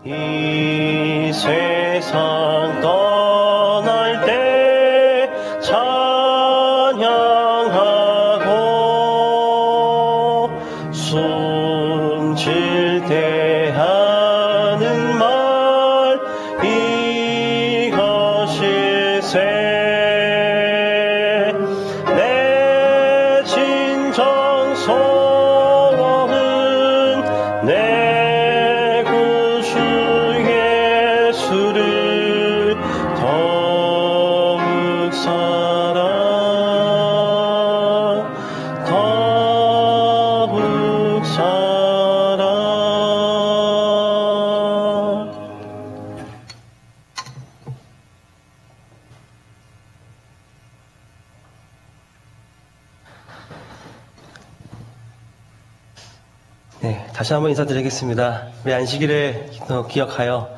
이 세상 떠날 때 찬양하고 숨질 때 하는 말 이것일세. 내 진정 소원은 내 구주 예수를 더욱 사랑. 네, 다시 한번 인사드리겠습니다. 우리 안식일을 기억하여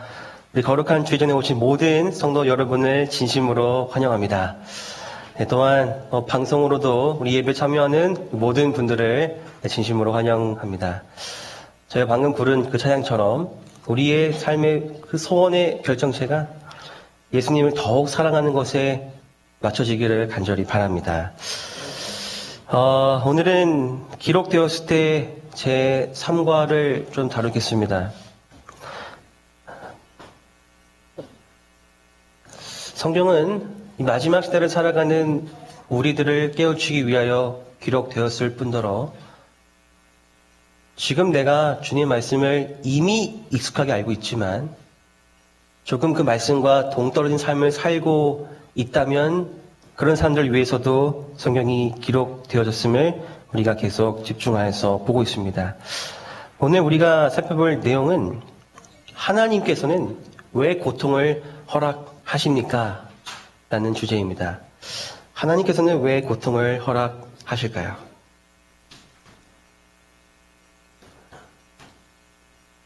우리 거룩한 주의전에 오신 모든 성도 여러분을 진심으로 환영합니다. 네, 또한 방송으로도 우리 예배 참여하는 모든 분들을 진심으로 환영합니다. 저희가 방금 부른 그 찬양처럼 우리의 삶의 그 소원의 결정체가 예수님을 더욱 사랑하는 것에 맞춰지기를 간절히 바랍니다. 오늘은 기록되었을 때 제 3과를 좀 다루겠습니다. 성경은 이 마지막 시대를 살아가는 우리들을 깨우치기 위하여 기록되었을 뿐더러 지금 내가 주님의 말씀을 이미 익숙하게 알고 있지만 조금 그 말씀과 동떨어진 삶을 살고 있다면 그런 사람들을 위해서도 성경이 기록되어졌음을 우리가 계속 집중하여서 보고 있습니다. 오늘 우리가 살펴볼 내용은 하나님께서는 왜 고통을 허락하십니까? 라는 주제입니다. 하나님께서는 왜 고통을 허락하실까요?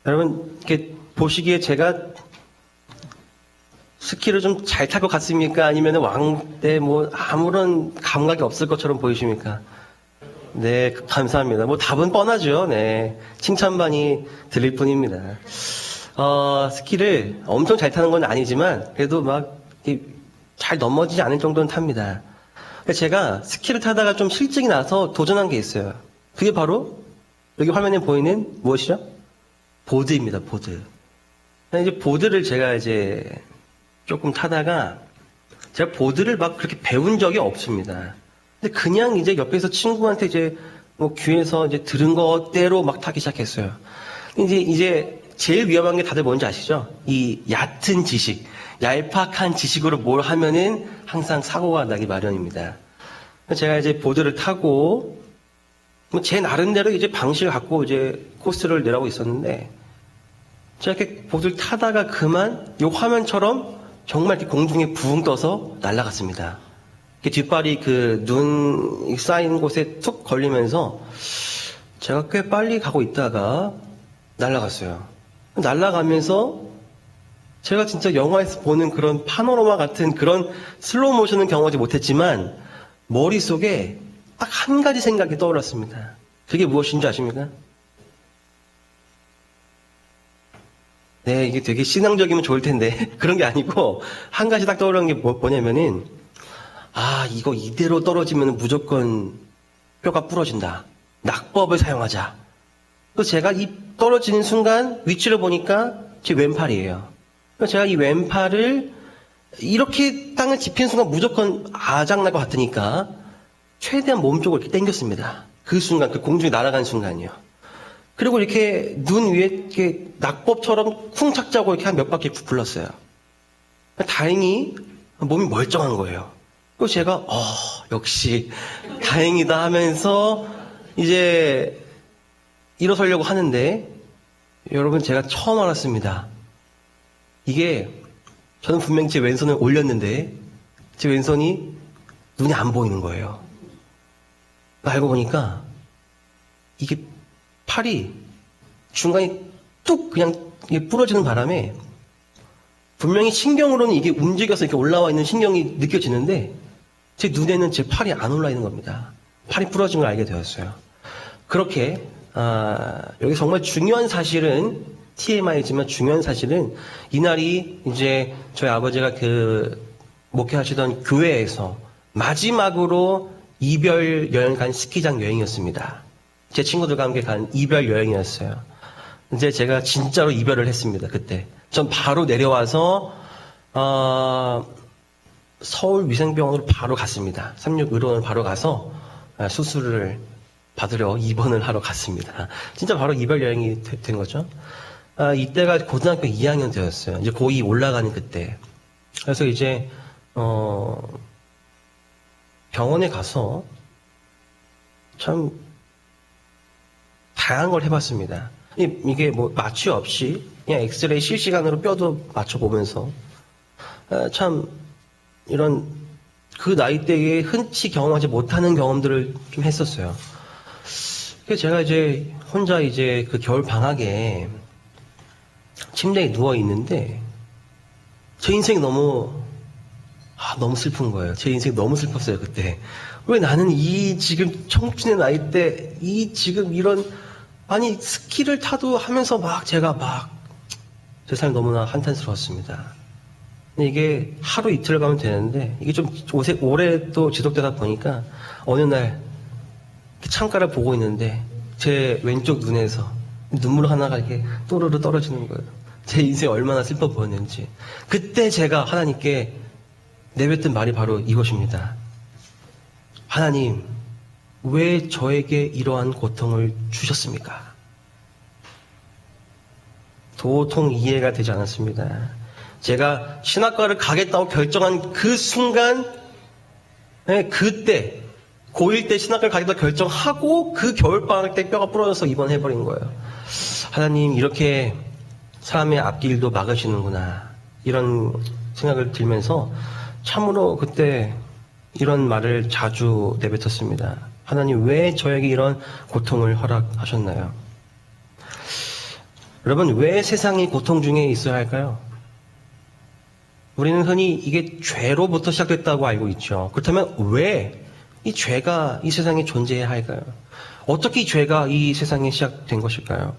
여러분, 이렇게 보시기에 제가 스키를 좀 잘 탈 것 같습니까? 아니면 왕때 아무런 감각이 없을 것처럼 보이십니까? 네, 감사합니다. 답은 뻔하죠. 네. 칭찬반이 들릴 뿐입니다. 스키를 엄청 잘 타는 건 아니지만, 그래도 잘 넘어지지 않을 정도는 탑니다. 제가 스키를 타다가 좀 실증이 나서 도전한 게 있어요. 그게 바로, 여기 화면에 보이는 무엇이죠? 보드입니다, 보드. 이제 보드를 제가 조금 타다가, 제가 보드를 그렇게 배운 적이 없습니다. 근데 그냥 옆에서 친구한테 귀에서 들은 거대로 타기 시작했어요. 이제 제일 위험한 게 다들 뭔지 아시죠? 이 얕은 지식, 얄팍한 지식으로 뭘 하면은 항상 사고가 나기 마련입니다. 제가 보드를 타고, 제 나름대로 방식을 갖고 코스를 내려가고 있었는데, 제가 이렇게 보드를 타다가 그만 이 화면처럼 정말 이렇게 공중에 붕 떠서 날아갔습니다. 뒷발이 눈 쌓인 곳에 툭 걸리면서 제가 꽤 빨리 가고 있다가 날아갔어요. 날아가면서 제가 진짜 영화에서 보는 그런 파노라마 같은 그런 슬로우 모션은 경험하지 못했지만 머릿속에 딱 한 가지 생각이 떠올랐습니다. 그게 무엇인지 아십니까? 네, 이게 되게 신앙적이면 좋을 텐데 그런 게 아니고 한 가지 딱 떠오르는 게 뭐냐면은 이거 이대로 떨어지면 무조건 뼈가 부러진다. 낙법을 사용하자. 그래서 제가 이 떨어지는 순간 위치를 보니까 제 왼팔이에요. 그래서 제가 이 왼팔을 이렇게 땅을 짚히는 순간 무조건 아작날 것 같으니까 최대한 몸쪽으로 이렇게 당겼습니다. 그 순간, 그 공중에 날아가는 순간이요. 그리고 이렇게 눈 위에 이렇게 낙법처럼 쿵착 짜고 이렇게 한 몇 바퀴 굴렀어요. 다행히 몸이 멀쩡한 거예요. 그리고 제가 역시 다행이다 하면서 일어서려고 하는데 여러분 제가 처음 알았습니다. 이게 저는 분명히 제 왼손을 올렸는데 제 왼손이 눈이 안 보이는 거예요. 알고 보니까 이게 팔이 중간에 뚝 그냥 부러지는 바람에 분명히 신경으로는 이게 움직여서 이렇게 올라와 있는 신경이 느껴지는데 제 눈에는 제 팔이 안 올라 있는 겁니다. 팔이 부러진 걸 알게 되었어요. 그렇게 여기 정말 중요한 사실은 TMI지만 중요한 사실은 이날이 이제 저희 아버지가 목회하시던 교회에서 마지막으로 이별 여행 간 스키장 여행이었습니다. 제 친구들과 함께 간 이별 여행이었어요. 이제 제가 진짜로 이별을 했습니다. 그때 전 바로 내려와서 서울 위생병원으로 바로 갔습니다. 36 의료원을 바로 가서 수술을 받으러 입원을 하러 갔습니다. 진짜 바로 이별 여행이 된 거죠. 이때가 고등학교 2학년 때였어요. 이제 고2 올라가는 그때. 그래서 이제 병원에 가서 참 다양한 걸 해봤습니다. 이게 뭐 마취 없이 그냥 엑스레이 실시간으로 뼈도 맞춰보면서 참 이런 그 나이대에 흔치 경험하지 못하는 경험들을 좀 했었어요. 그래서 제가 이제 혼자 이제 그 겨울 방학에 침대에 누워 있는데 제 인생이 너무 슬픈 거예요. 제 인생이 너무 슬펐어요, 그때. 왜 나는 이 지금 청춘의 나이 때, 지금 이런, 스키를 타도 하면서 제가 세상이 너무나 한탄스러웠습니다. 근데 이게 하루 이틀 가면 되는데, 이게 좀 오래 또 지속되다 보니까, 어느 날, 창가를 보고 있는데, 제 왼쪽 눈에서 눈물 하나가 이렇게 또르르 떨어지는 거예요. 제 인생이 얼마나 슬퍼 보였는지. 그때 제가 하나님께 내뱉은 말이 바로 이것입니다. 하나님, 왜 저에게 이러한 고통을 주셨습니까? 도통 이해가 되지 않았습니다. 제가 신학과를 가겠다고 결정한 그 순간, 그때, 고1 때 신학과를 가겠다고 결정하고 그 겨울방학 때 뼈가 부러져서 입원해버린 거예요. 하나님, 이렇게 사람의 앞길도 막으시는구나. 이런 생각을 들면서 참으로 그때 이런 말을 자주 내뱉었습니다. 하나님, 왜 저에게 이런 고통을 허락하셨나요? 여러분, 왜 세상이 고통 중에 있어야 할까요? 우리는 흔히 이게 죄로부터 시작됐다고 알고 있죠. 그렇다면 왜 이 죄가 이 세상에 존재해야 할까요? 어떻게 이 죄가 이 세상에 시작된 것일까요?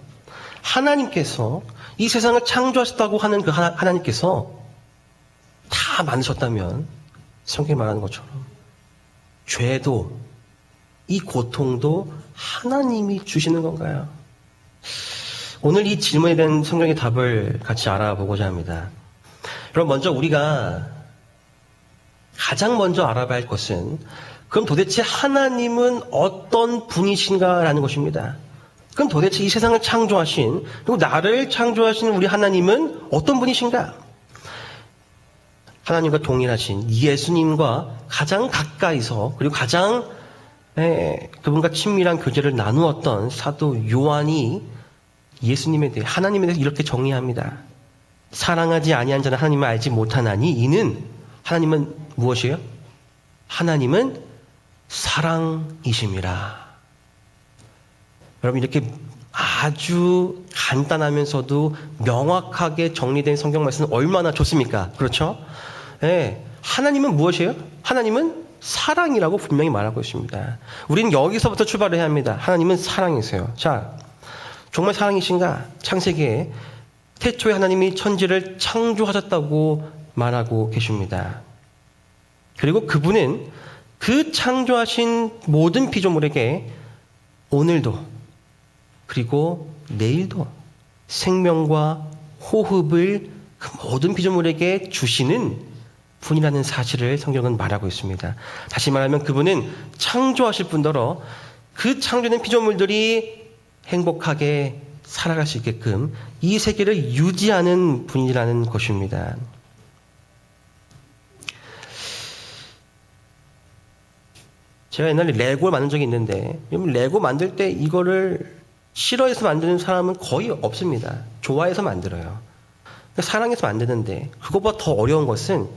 하나님께서 이 세상을 창조하셨다고 하는 그 하나님께서 다 만드셨다면 성경에 말하는 것처럼 죄도 이 고통도 하나님이 주시는 건가요? 오늘 이 질문에 대한 성경의 답을 같이 알아보고자 합니다. 그럼 먼저 우리가 가장 먼저 알아봐야 할 것은 그럼 도대체 하나님은 어떤 분이신가라는 것입니다. 그럼 도대체 이 세상을 창조하신 그리고 나를 창조하신 우리 하나님은 어떤 분이신가? 하나님과 동일하신 예수님과 가장 가까이서 그리고 가장 그분과 친밀한 교제를 나누었던 사도 요한이 예수님에 대해 하나님에 대해서 이렇게 정의합니다. 사랑하지 아니한 자는 하나님을 알지 못하나니 이는 하나님은 무엇이에요? 하나님은 사랑이심이라. 여러분 이렇게 아주 간단하면서도 명확하게 정리된 성경 말씀은 얼마나 좋습니까? 그렇죠? 네. 하나님은 무엇이에요? 하나님은 사랑이라고 분명히 말하고 있습니다. 우리는 여기서부터 출발을 해야 합니다. 하나님은 사랑이세요. 자, 정말 사랑이신가? 창세기에 태초에 하나님이 천지를 창조하셨다고 말하고 계십니다. 그리고 그분은 그 창조하신 모든 피조물에게 오늘도 그리고 내일도 생명과 호흡을 그 모든 피조물에게 주시는 분이라는 사실을 성경은 말하고 있습니다. 다시 말하면 그분은 창조하실 뿐더러 그 창조된 피조물들이 행복하게 살아갈 수 있게끔 이 세계를 유지하는 분이라는 것입니다. 제가 옛날에 레고를 만든 적이 있는데 레고 만들 때 이거를 싫어해서 만드는 사람은 거의 없습니다. 좋아해서 만들어요. 사랑해서 만드는데 그것보다 더 어려운 것은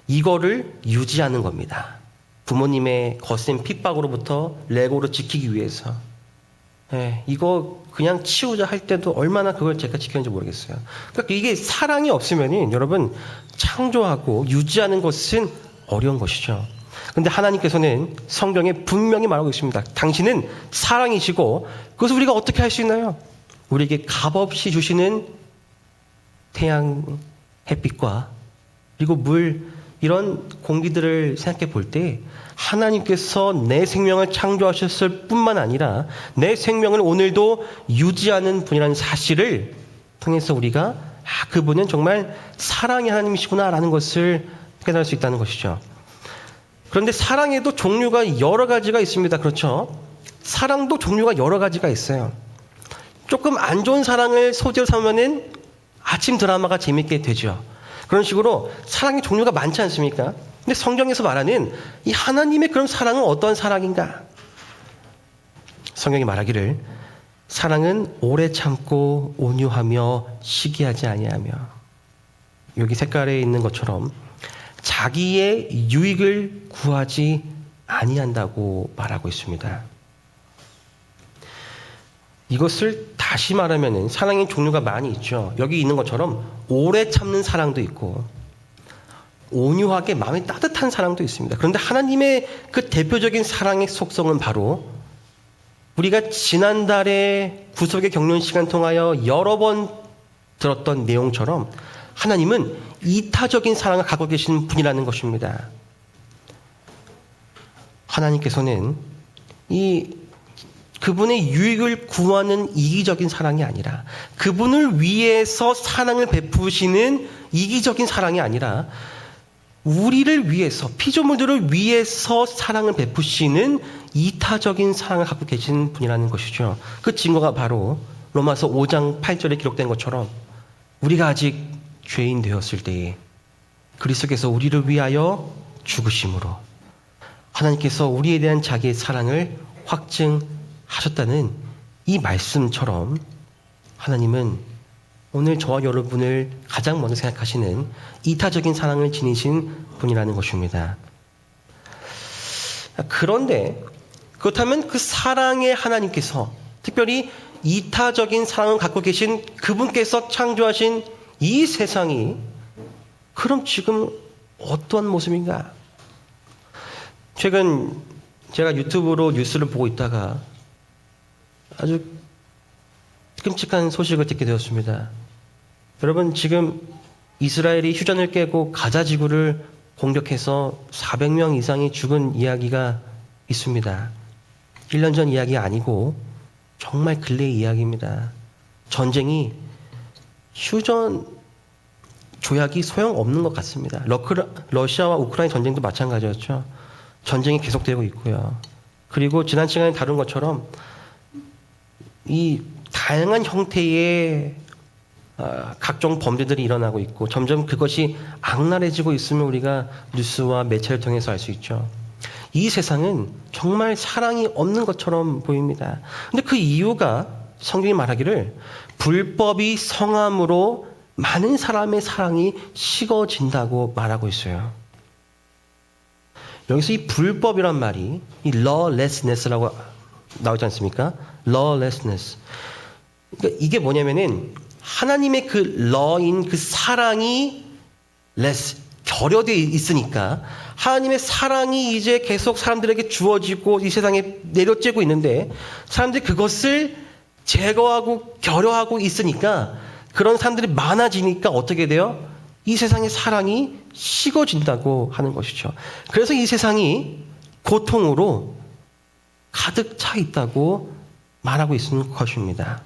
이거를 유지하는 겁니다. 부모님의 거센 핍박으로부터 레고를 지키기 위해서. 이거 그냥 치우자 할 때도 얼마나 그걸 제가 지켰는지 모르겠어요. 그러니까 이게 사랑이 없으면 여러분 창조하고 유지하는 것은 어려운 것이죠. 그런데 하나님께서는 성경에 분명히 말하고 있습니다. 당신은 사랑이시고 그것을 우리가 어떻게 할 수 있나요? 우리에게 값없이 주시는 태양, 햇빛과 그리고 물, 이런 공기들을 생각해 볼 때 하나님께서 내 생명을 창조하셨을 뿐만 아니라 내 생명을 오늘도 유지하는 분이라는 사실을 통해서 우리가 그분은 정말 사랑의 하나님이시구나라는 것을 깨달을 수 있다는 것이죠. 그런데 사랑에도 종류가 여러 가지가 있습니다. 그렇죠? 사랑도 종류가 여러 가지가 있어요. 조금 안 좋은 사랑을 소재로 삼으면은 아침 드라마가 재밌게 되죠. 그런 식으로 사랑의 종류가 많지 않습니까? 근데 성경에서 말하는 이 하나님의 그런 사랑은 어떤 사랑인가? 성경이 말하기를 사랑은 오래 참고 온유하며 시기하지 아니하며, 여기 색깔에 있는 것처럼 자기의 유익을 구하지 아니한다고 말하고 있습니다. 이것을 다시 말하면 사랑의 종류가 많이 있죠. 여기 있는 것처럼 오래 참는 사랑도 있고 온유하게 마음이 따뜻한 사랑도 있습니다. 그런데 하나님의 그 대표적인 사랑의 속성은 바로 우리가 지난달에 구속의 경륜 시간 통하여 여러 번 들었던 내용처럼 하나님은 이타적인 사랑을 갖고 계신 분이라는 것입니다. 하나님께서는 그분의 유익을 구하는 이기적인 사랑이 아니라, 그분을 위해서 사랑을 베푸시는 이기적인 사랑이 아니라 우리를 위해서, 피조물들을 위해서 사랑을 베푸시는 이타적인 사랑을 갖고 계신 분이라는 것이죠. 그 증거가 바로 로마서 5장 8절에 기록된 것처럼 우리가 아직 죄인 되었을 때에 그리스도께서 우리를 위하여 죽으심으로 하나님께서 우리에 대한 자기의 사랑을 확증하셨다는 이 말씀처럼 하나님은 오늘 저와 여러분을 가장 먼저 생각하시는 이타적인 사랑을 지니신 분이라는 것입니다. 그런데 그렇다면 그 사랑의 하나님께서, 특별히 이타적인 사랑을 갖고 계신 그분께서 창조하신 이 세상이 그럼 지금 어떠한 모습인가? 최근 제가 유튜브로 뉴스를 보고 있다가 아주 끔찍한 소식을 듣게 되었습니다. 여러분, 지금 이스라엘이 휴전을 깨고 가자 지구를 공격해서 400명 이상이 죽은 이야기가 있습니다. 1년 전 이야기 아니고 정말 근래의 이야기입니다. 전쟁이, 휴전 조약이 소용없는 것 같습니다. 러시아와 우크라이나 전쟁도 마찬가지였죠. 전쟁이 계속되고 있고요. 그리고 지난 시간에 다룬 것처럼 이 다양한 형태의 각종 범죄들이 일어나고 있고 점점 그것이 악랄해지고 있음을 우리가 뉴스와 매체를 통해서 알 수 있죠. 이 세상은 정말 사랑이 없는 것처럼 보입니다. 근데 그 이유가 성경이 말하기를 불법이 성함으로 많은 사람의 사랑이 식어진다고 말하고 있어요. 여기서 이 불법이란 말이 이 lawlessness라고 나오지 않습니까? lawlessness. 그러니까 이게 뭐냐면은 하나님의 그 law인 그 사랑이 결여되어 있으니까 하나님의 사랑이 이제 계속 사람들에게 주어지고 이 세상에 내려쬐고 있는데 사람들이 그것을 제거하고 결여하고 있으니까 그런 사람들이 많아지니까 어떻게 돼요? 이 세상의 사랑이 식어진다고 하는 것이죠. 그래서 이 세상이 고통으로 가득 차 있다고 말하고 있는 것입니다.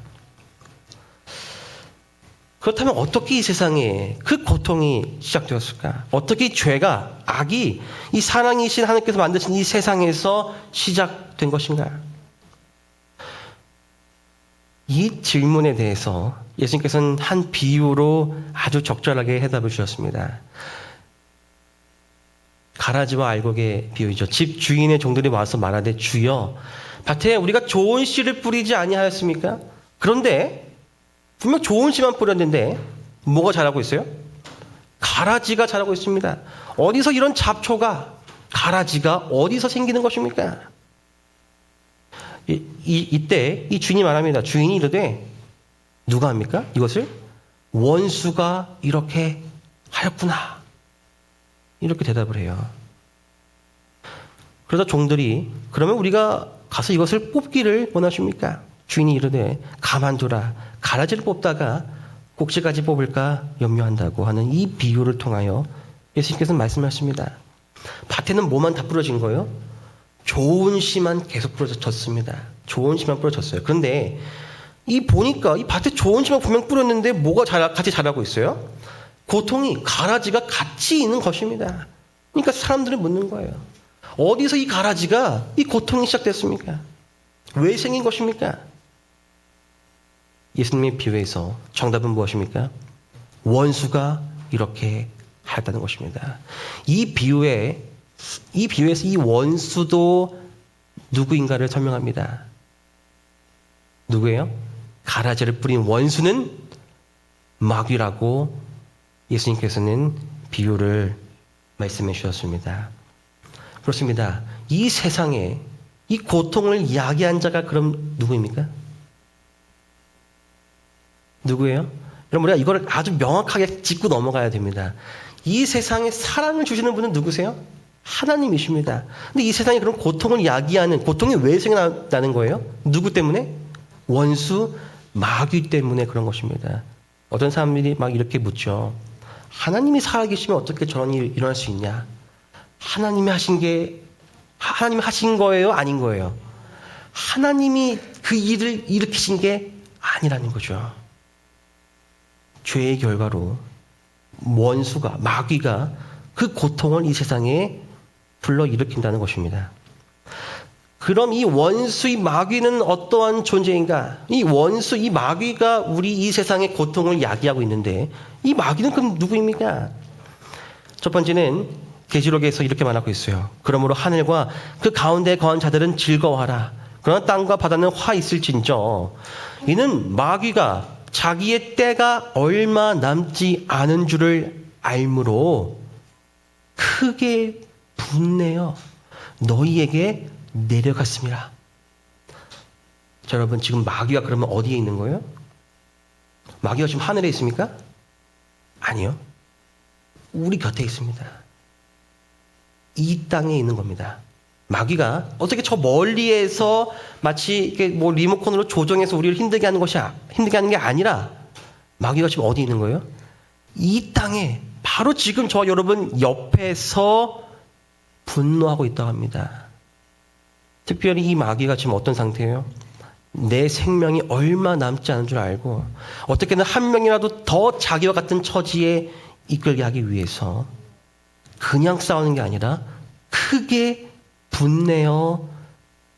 그렇다면 어떻게 이 세상에 그 고통이 시작되었을까? 어떻게 죄가, 악이 이 사랑이신 하나님께서 만드신 이 세상에서 시작된 것인가? 이 질문에 대해서 예수님께서는 한 비유로 아주 적절하게 해답을 주셨습니다. 가라지와 알곡의 비유이죠. 집 주인의 종들이 와서 말하되 주여 밭에 우리가 좋은 씨를 뿌리지 아니하였습니까? 그런데 분명 좋은 씨만 뿌렸는데 뭐가 자라고 있어요? 가라지가 자라고 있습니다. 어디서 이런 잡초가, 가라지가 어디서 생기는 것입니까? 이때 이 주인이 말합니다. 주인이 이르되 누가 합니까? 이것을 원수가 이렇게 하였구나. 이렇게 대답을 해요. 그러자 종들이 그러면 우리가 가서 이것을 뽑기를 원하십니까? 주인이 이르되 가만두라. 가라지를 뽑다가 꼭지까지 뽑을까 염려한다고 하는 이 비유를 통하여 예수님께서는 말씀하십니다. 밭에는 뭐만 다 부러진 거예요? 좋은 씨만 계속 부러졌습니다. 좋은 씨만 부러졌어요. 그런데 보니까 이 밭에 좋은 씨만 분명 뿌렸는데 뭐가 같이 자라고 있어요? 고통이, 가라지가 같이 있는 것입니다. 그러니까 사람들은 묻는 거예요. 어디서 이 가라지가, 이 고통이 시작됐습니까? 왜 생긴 것입니까? 예수님의 비유에서 정답은 무엇입니까? 원수가 이렇게 하였다는 것입니다. 이 비유에서 이 원수도 누구인가를 설명합니다. 누구예요? 가라지를 뿌린 원수는 마귀라고 예수님께서는 비유를 말씀해 주셨습니다. 그렇습니다. 이 세상에 이 고통을 야기한 자가 그럼 누구입니까? 누구예요? 여러분, 우리가 이걸 아주 명확하게 짚고 넘어가야 됩니다. 이 세상에 사랑을 주시는 분은 누구세요? 하나님이십니다. 근데 이 세상에 그런 고통을 야기하는, 고통이 왜 생겨나는 거예요? 누구 때문에? 원수, 마귀 때문에 그런 것입니다. 어떤 사람들이 막 이렇게 묻죠. 하나님이 살아계시면 어떻게 저런 일이 일어날 수 있냐? 하나님이 하신 거예요? 아닌 거예요? 하나님이 그 일을 일으키신 게 아니라는 거죠. 죄의 결과로 원수가, 마귀가 그 고통을 이 세상에 불러일으킨다는 것입니다. 그럼 이 원수의 마귀는 어떠한 존재인가? 이 원수, 이 마귀가 우리 이 세상의 고통을 야기하고 있는데 이 마귀는 그럼 누구입니까? 첫 번째는 계시록에서 이렇게 말하고 있어요. 그러므로 하늘과 그 가운데 거한 자들은 즐거워하라. 그러나 땅과 바다는 화 있을진저. 이는 마귀가 자기의 때가 얼마 남지 않은 줄을 알므로 크게 분내어 너희에게 내려갔습니다. 자, 여러분, 지금 마귀가 그러면 어디에 있는 거예요? 마귀가 지금 하늘에 있습니까? 아니요. 우리 곁에 있습니다. 이 땅에 있는 겁니다. 마귀가 어떻게 저 멀리에서 마치 이렇게 뭐 리모컨으로 조정해서 우리를 힘들게 하는 게 아니라 마귀가 지금 어디 있는 거예요? 이 땅에 바로 지금 저 여러분 옆에서 분노하고 있다고 합니다. 특별히 이 마귀가 지금 어떤 상태예요? 내 생명이 얼마 남지 않은 줄 알고 어떻게든 한 명이라도 더 자기와 같은 처지에 이끌게 하기 위해서 그냥 싸우는 게 아니라 크게 분내어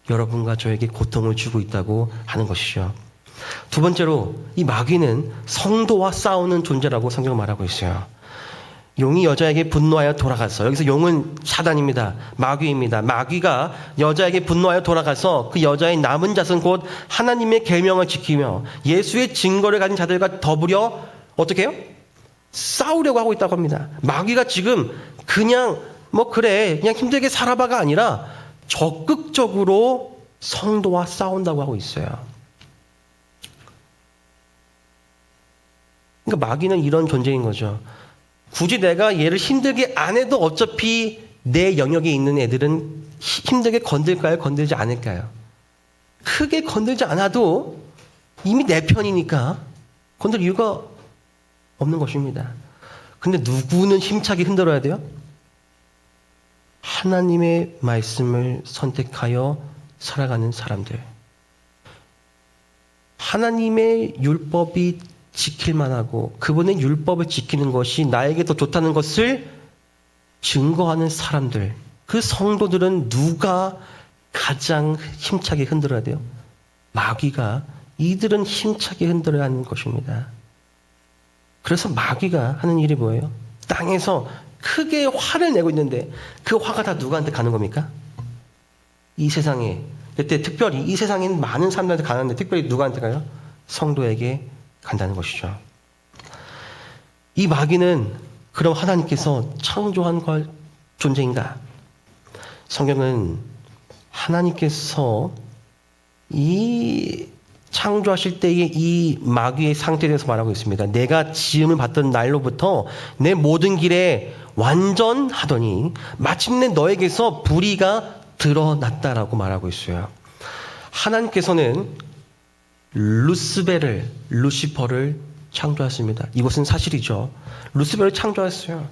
여러분과 저에게 고통을 주고 있다고 하는 것이죠. 두 번째로 이 마귀는 성도와 싸우는 존재라고 성경은 말하고 있어요. 용이 여자에게 분노하여 돌아가서, 여기서 용은 사단입니다. 마귀입니다. 마귀가 여자에게 분노하여 돌아가서 그 여자의 남은 자손 곧 하나님의 계명을 지키며 예수의 증거를 가진 자들과 더불어 어떻게 해요? 싸우려고 하고 있다고 합니다. 마귀가 지금 그냥 그냥 힘들게 살아봐가 아니라 적극적으로 성도와 싸운다고 하고 있어요. 그러니까 마귀는 이런 존재인 거죠. 굳이 내가 얘를 힘들게 안 해도 어차피 내 영역에 있는 애들은 힘들게 건들까요? 건들지 않을까요? 크게 건들지 않아도 이미 내 편이니까 건들 이유가 없는 것입니다. 근데 누구는 힘차게 흔들어야 돼요? 하나님의 말씀을 선택하여 살아가는 사람들. 하나님의 율법이 지킬만 하고 그분의 율법을 지키는 것이 나에게 더 좋다는 것을 증거하는 사람들. 그 성도들은 누가 가장 힘차게 흔들어야 돼요? 마귀가 이들은 힘차게 흔들어야 하는 것입니다. 그래서 마귀가 하는 일이 뭐예요? 땅에서 크게 화를 내고 있는데 그 화가 다 누구한테 가는 겁니까? 이 세상에, 그때 특별히 이 세상에는 많은 사람들한테 가는데 특별히 누구한테 가요? 성도에게 간다는 것이죠. 이 마귀는 그럼 하나님께서 창조한 존재인가? 성경은 하나님께서 이 창조하실 때의 이 마귀의 상태에 대해서 말하고 있습니다. 내가 지음을 받던 날로부터 내 모든 길에 완전하더니 마침내 너에게서 불의가 드러났다라고 말하고 있어요. 하나님께서는 루시퍼를 창조하였습니다. 이것은 사실이죠. 루스벨을 창조하였어요.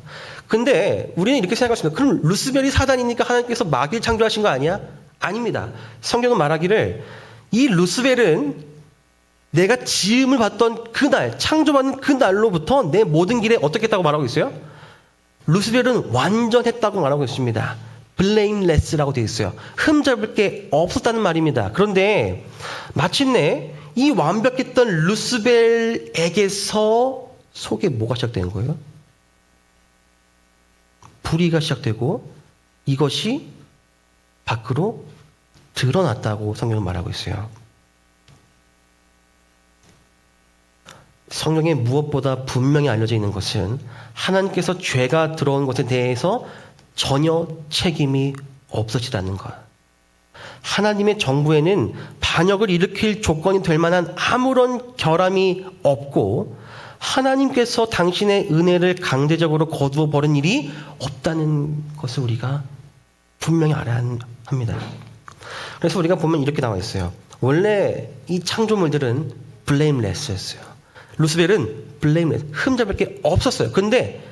근데 우리는 이렇게 생각했습니다. 그럼 루스벨이 사단이니까 하나님께서 마귀를 창조하신 거 아니야? 아닙니다. 성경은 말하기를 이 루스벨은 내가 지음을 받던 그날, 창조받는 그날로부터 내 모든 길에 어떻게 했다고 말하고 있어요? 루스벨은 완전했다고 말하고 있습니다. blameless라고 되어 있어요. 흠잡을 게 없었다는 말입니다. 그런데 마침내 이 완벽했던 루스벨에게서 속에 뭐가 시작된 거예요? 불의가 시작되고 이것이 밖으로 드러났다고 성경은 말하고 있어요. 성경에 무엇보다 분명히 알려져 있는 것은 하나님께서 죄가 들어온 것에 대해서 전혀 책임이 없으시다는 것. 하나님의 정부에는 반역을 일으킬 조건이 될 만한 아무런 결함이 없고 하나님께서 당신의 은혜를 강제적으로 거두어 버린 일이 없다는 것을 우리가 분명히 알아야 합니다. 그래서 우리가 보면 이렇게 나와 있어요. 원래 이 창조물들은 blameless였어요. 루스벨은 blameless, 흠잡을 게 없었어요. 근데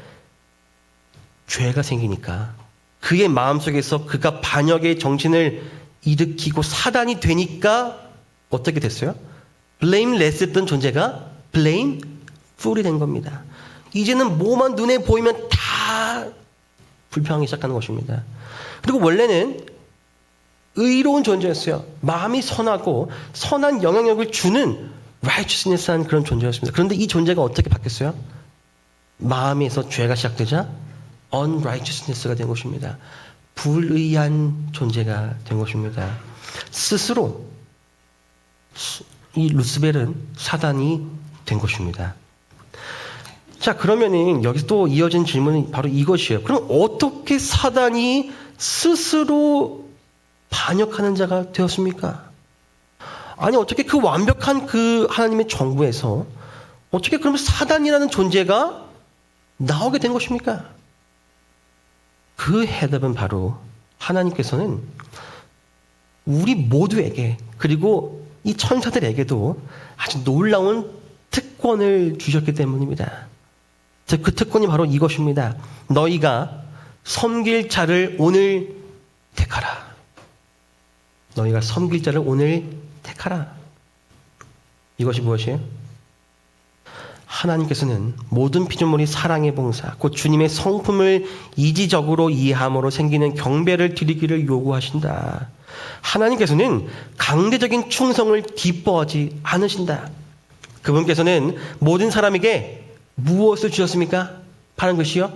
죄가 생기니까 그의 마음속에서 그가 반역의 정신을 일으키고 사단이 되니까 어떻게 됐어요? blameless했던 존재가 blameful이 된 겁니다. 이제는 뭐만 눈에 보이면 다 불평하기 시작하는 것입니다. 그리고 원래는 의로운 존재였어요. 마음이 선하고 선한 영향력을 주는 righteousness한 그런 존재였습니다. 그런데 이 존재가 어떻게 바뀌었어요? 마음에서 죄가 시작되자 unrighteousness가 된 것입니다. 불의한 존재가 된 것입니다. 스스로 이 루스벨은 사단이 된 것입니다. 자, 그러면은 여기서 또 이어진 질문은 바로 이것이에요. 그럼 어떻게 사단이 스스로 반역하는 자가 되었습니까? 아니, 어떻게 그 완벽한 그 하나님의 정부에서 어떻게 그러면 사단이라는 존재가 나오게 된 것입니까? 그 해답은 바로 하나님께서는 우리 모두에게 그리고 이 천사들에게도 아주 놀라운 특권을 주셨기 때문입니다. 그 특권이 바로 이것입니다. 너희가 섬길 자를 오늘 택하라. 너희가 섬길 자를 오늘 택하라. 이것이 무엇이에요? 하나님께서는 모든 피조물이 사랑의 봉사, 곧 주님의 성품을 이지적으로 이해함으로 생기는 경배를 드리기를 요구하신다. 하나님께서는 강제적인 충성을 기뻐하지 않으신다. 그분께서는 모든 사람에게 무엇을 주셨습니까? 바른 것이요?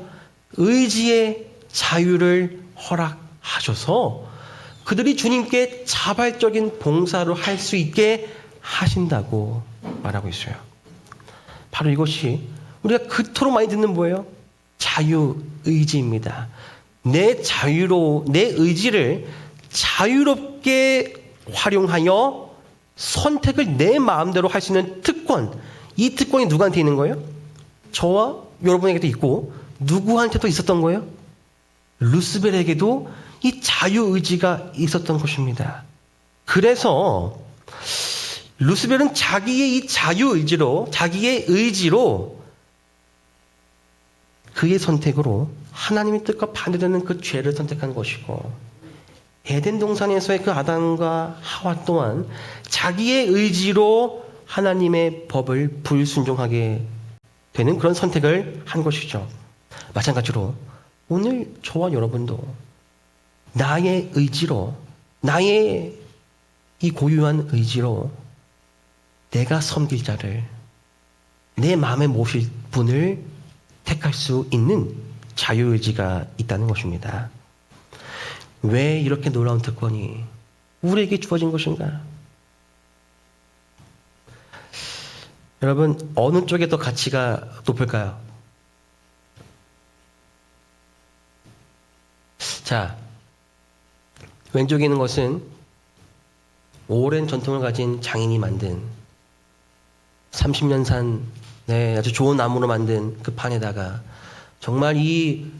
의지의 자유를 허락하셔서 그들이 주님께 자발적인 봉사를 할 수 있게 하신다고 말하고 있어요. 바로 이것이 우리가 그토록 많이 듣는 뭐예요? 자유의지입니다. 내 의지를 자유롭게 활용하여 선택을 내 마음대로 할 수 있는 특권. 이 특권이 누구한테 있는 거예요? 저와 여러분에게도 있고 누구한테도 있었던 거예요? 루스벨에게도 이 자유의지가 있었던 것입니다. 그래서 루스벨은 자기의 이 자유의지로, 자기의 의지로 그의 선택으로 하나님의 뜻과 반대되는 그 죄를 선택한 것이고, 에덴 동산에서의 그 아담과 하와 또한 자기의 의지로 하나님의 법을 불순종하게 되는 그런 선택을 한 것이죠. 마찬가지로 오늘 저와 여러분도 나의 의지로, 나의 이 고유한 의지로 내가 섬길 자를, 내 마음에 모실 분을 택할 수 있는 자유의지가 있다는 것입니다. 왜 이렇게 놀라운 특권이 우리에게 주어진 것인가? 여러분, 어느 쪽에 더 가치가 높을까요? 자, 왼쪽에 있는 것은 오랜 전통을 가진 장인이 만든 30년 산 아주 좋은 나무로 만든 그 판에다가 정말 이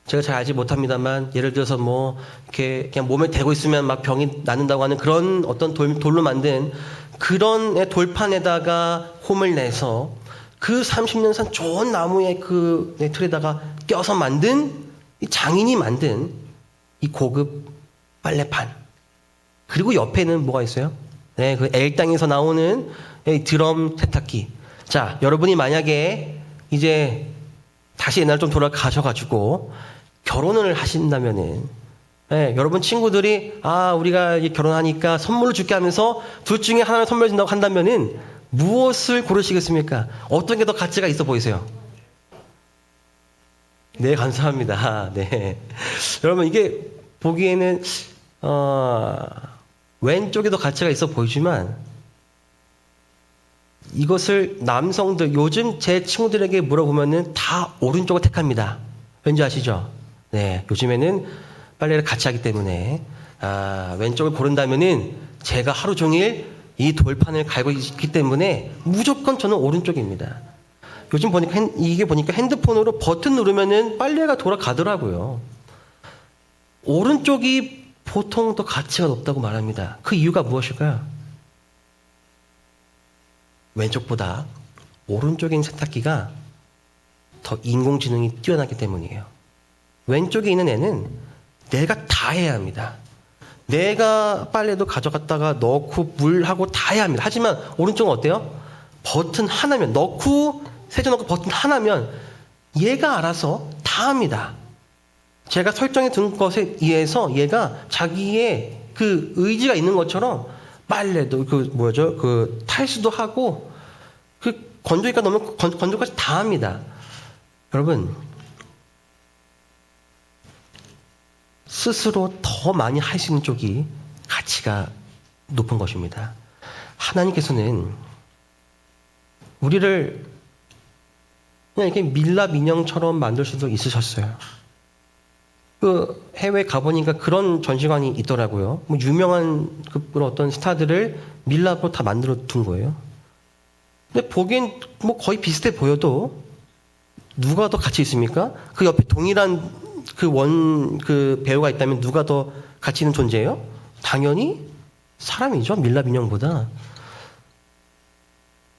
제가 잘 알지 못합니다만 예를 들어서 뭐 이렇게 그냥 몸에 대고 있으면 막 병이 낫는다고 하는 그런 어떤 돌로 만든 그런 돌판에다가 홈을 내서 그 30년 산 좋은 나무의 그 틀에다가 껴서 만든 이 장인이 만든 이 고급 빨래판. 그리고 옆에는 뭐가 있어요? 네, 그 L땅에서 나오는 드럼 세탁기. 자, 여러분이 만약에 이제 다시 옛날 좀 돌아가셔가지고 결혼을 하신다면은, 네, 여러분 친구들이 우리가 이제 결혼하니까 선물을 줄게 하면서 둘 중에 하나를 선물 준다고 한다면은 무엇을 고르시겠습니까? 어떤 게 더 가치가 있어 보이세요? 네, 감사합니다. 네, 여러분 이게 보기에는 왼쪽에 더 가치가 있어 보이지만 이것을 남성들 요즘 제 친구들에게 물어보면은 다 오른쪽을 택합니다. 왠지 아시죠? 네, 요즘에는 빨래를 같이 하기 때문에 왼쪽을 고른다면은 제가 하루 종일 이 돌판을 갈고 있기 때문에 무조건 저는 오른쪽입니다. 요즘 보니까 보니까 핸드폰으로 버튼 누르면은 빨래가 돌아가더라고요. 오른쪽이 보통 더 가치가 높다고 말합니다. 그 이유가 무엇일까요? 왼쪽보다 오른쪽에 있는 세탁기가 더 인공지능이 뛰어나기 때문이에요. 왼쪽에 있는 애는 내가 다 해야 합니다. 내가 빨래도 가져갔다가 넣고 물하고 다 해야 합니다. 하지만 오른쪽은 어때요? 버튼 하나면 넣고 세져놓고 버튼 하나면 얘가 알아서 다 합니다. 제가 설정해 둔 것에 의해서 얘가 자기의 그 의지가 있는 것처럼 빨래도 그 탈수도 하고 그 건조기가 넣으면 건조까지 다 합니다. 여러분 스스로 더 많이 할 수 있는 쪽이 가치가 높은 것입니다. 하나님께서는 우리를 그냥 이렇게 밀랍 인형처럼 만들 수도 있으셨어요. 그 해외 가보니까 그런 전시관이 있더라고요. 뭐 유명한 그런 어떤 스타들을 밀랍으로 다 만들어 둔 거예요. 근데 보기엔 뭐 거의 비슷해 보여도 누가 더 가치 있습니까? 그 옆에 동일한 그 배우가 있다면 누가 더 가치 있는 존재예요? 당연히 사람이죠. 밀랍 인형보다.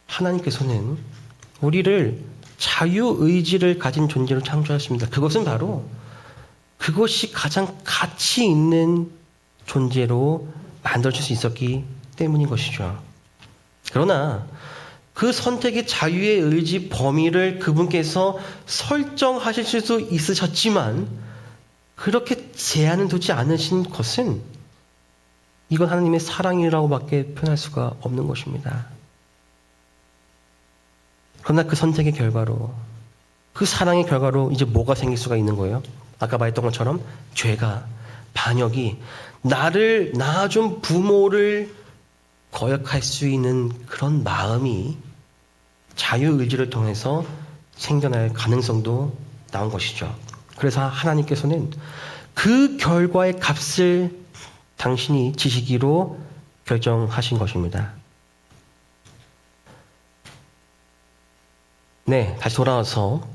하나님께서는 우리를 자유의지를 가진 존재로 창조하셨습니다. 그것은 바로 그것이 가장 가치 있는 존재로 만들어질 수 있었기 때문인 것이죠. 그러나 그 선택의 자유의 의지 범위를 그분께서 설정하실 수도 있으셨지만 그렇게 제한을 두지 않으신 것은 이건 하나님의 사랑이라고밖에 표현할 수가 없는 것입니다. 그러나 그 선택의 결과로 그 사랑의 결과로 이제 뭐가 생길 수가 있는 거예요? 아까 말했던 것처럼 죄가 반역이 나를 낳아준 부모를 거역할 수 있는 그런 마음이 자유의지를 통해서 생겨날 가능성도 나온 것이죠. 그래서 하나님께서는 그 결과의 값을 당신이 지시기로 결정하신 것입니다. 네, 다시 돌아와서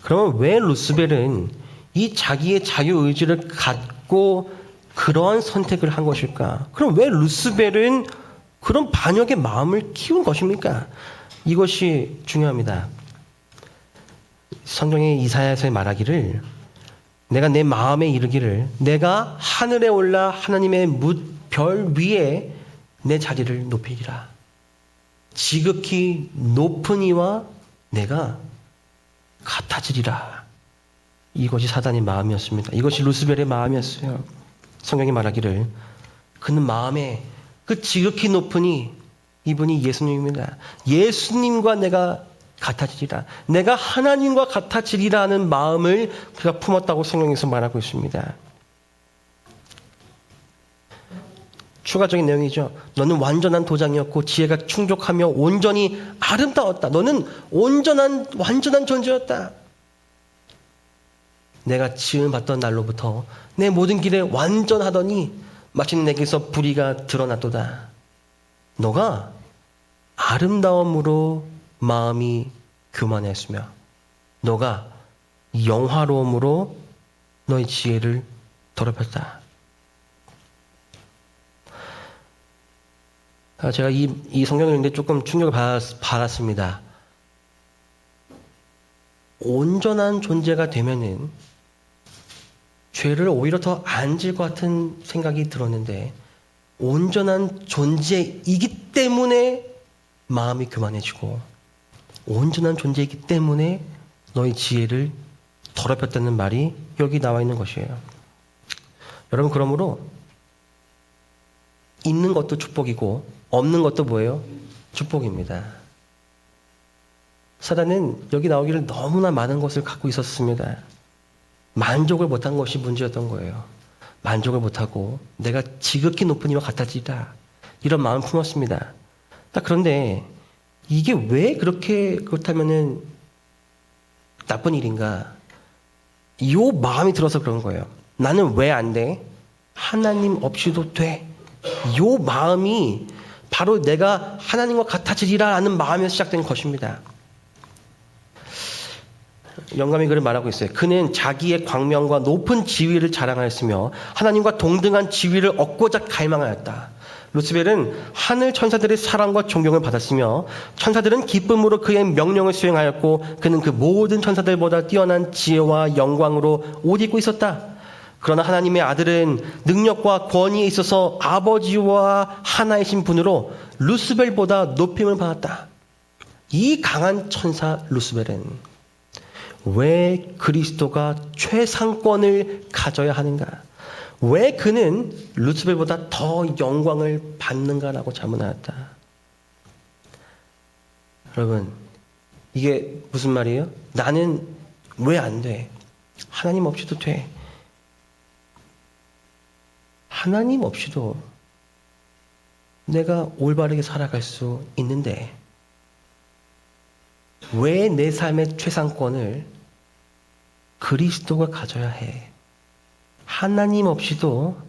그러면 왜 루스벨은 이 자기의 자유의지를 갖고 그러한 선택을 한 것일까? 그럼 왜 루스벨은 그런 반역의 마음을 키운 것입니까? 이것이 중요합니다. 성경의 이사야서에 말하기를 내가 내 마음에 이르기를 내가 하늘에 올라 하나님의 별 위에 내 자리를 높이리라. 지극히 높은 이와 내가 같아지리라. 이것이 사단의 마음이었습니다. 이것이 루스벨의 마음이었어요. 성경이 말하기를 그는 마음에 그 지극히 높으니 이분이 예수님입니다. 예수님과 내가 같아지리라. 내가 하나님과 같아지리라는 마음을 그가 품었다고 성경에서 말하고 있습니다. 추가적인 내용이죠. 너는 완전한 도장이었고 지혜가 충족하며 온전히 아름다웠다. 너는 완전한 존재였다. 내가 지음 받던 날로부터 내 모든 길에 완전하더니 마침 내게서 불의가 드러났도다. 너가 아름다움으로 마음이 교만했으며 너가 영화로움으로 너희 지혜를 더럽혔다. 제가 이 성경을 읽는데 조금 충격을 받았습니다. 온전한 존재가 되면은 죄를 오히려 더 안 질 것 같은 생각이 들었는데, 온전한 존재이기 때문에 마음이 교만해지고, 온전한 존재이기 때문에 너희 지혜를 더럽혔다는 말이 여기 나와 있는 것이에요. 여러분, 그러므로 있는 것도 축복이고 없는 것도 뭐예요? 축복입니다. 사단은 여기 나오기를 너무나 많은 것을 갖고 있었습니다. 만족을 못한 것이 문제였던 거예요. 만족을 못하고 내가 지극히 높은 이와 같아지리라, 이런 마음을 품었습니다. 그런데 이게 왜 그렇다면은 나쁜 일인가? 이 마음이 들어서 그런 거예요. 나는 왜 안 돼? 하나님 없이도 돼. 이 마음이 바로 내가 하나님과 같아지리라 하는 마음에서 시작된 것입니다. 영감이 그를 말하고 있어요. 그는 자기의 광명과 높은 지위를 자랑하였으며 하나님과 동등한 지위를 얻고자 갈망하였다. 루스벨은 하늘 천사들의 사랑과 존경을 받았으며 천사들은 기쁨으로 그의 명령을 수행하였고 그는 그 모든 천사들보다 뛰어난 지혜와 영광으로 옷 입고 있었다. 그러나 하나님의 아들은 능력과 권위에 있어서 아버지와 하나이신 분으로 루스벨보다 높임을 받았다. 이 강한 천사 루스벨은 왜 그리스도가 최상권을 가져야 하는가? 왜 그는 루스벨보다 더 영광을 받는가라고 자문하였다. 여러분, 이게 무슨 말이에요? 나는 왜 안 돼? 하나님 없이도 돼. 하나님 없이도 내가 올바르게 살아갈 수 있는데 왜 내 삶의 최상권을 그리스도가 가져야 해? 하나님 없이도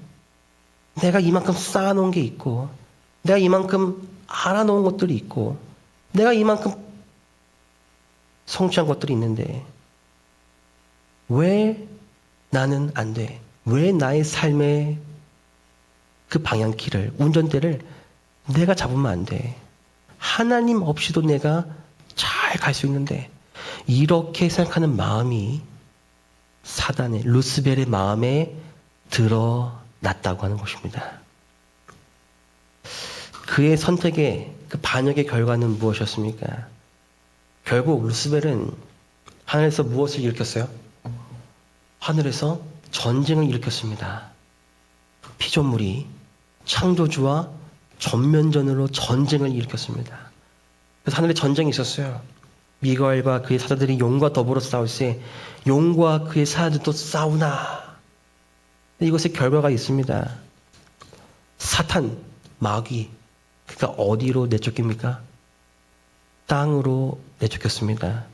내가 이만큼 쌓아놓은 게 있고, 내가 이만큼 알아놓은 것들이 있고, 내가 이만큼 성취한 것들이 있는데 왜 나는 안 돼? 왜 나의 삶의 그 방향키를, 운전대를 내가 잡으면 안 돼? 하나님 없이도 내가 잘 갈 수 있는데, 이렇게 생각하는 마음이 사단의, 루스벨의 마음에 드러났다고 하는 것입니다. 그의 선택의, 그 반역의 결과는 무엇이었습니까? 결국 루스벨은 하늘에서 무엇을 일으켰어요? 하늘에서 전쟁을 일으켰습니다. 피조물이 창조주와 전면전으로 전쟁을 일으켰습니다. 그래서 하늘에 전쟁이 있었어요. 미가엘과 그의 사자들이 용과 더불어 싸울 때 용과 그의 사자들도 싸우나. 이것의 결과가 있습니다. 사탄, 마귀, 그가 어디로 내쫓깁니까? 땅으로 내쫓겼습니다.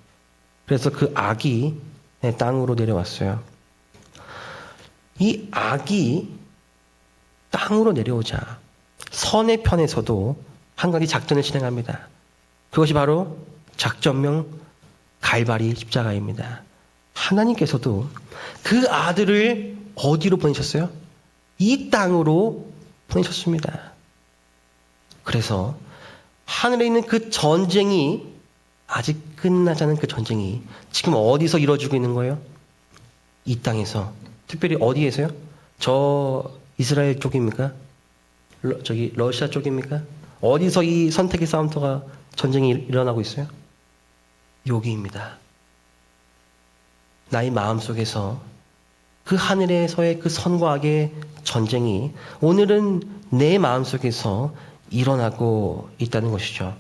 그래서 그 악이 땅으로 내려왔어요. 이 악이 땅으로 내려오자 선의 편에서도 한 가지 작전을 진행합니다. 그것이 바로 작전명 갈바리 십자가입니다. 하나님께서도 그 아들을 어디로 보내셨어요? 이 땅으로 보내셨습니다. 그래서 하늘에 있는 그 전쟁이, 아직 끝나지 않은 그 전쟁이 지금 어디서 이루어지고 있는 거예요? 이 땅에서. 특별히 어디에서요? 저 이스라엘 쪽입니까? 저기 러시아 쪽입니까? 어디서 이 선택의 싸움터가, 전쟁이 일어나고 있어요? 여기입니다. 나의 마음속에서 그 하늘에서의 그 선과 악의 전쟁이 오늘은 내 마음속에서 일어나고 있다는 것이죠.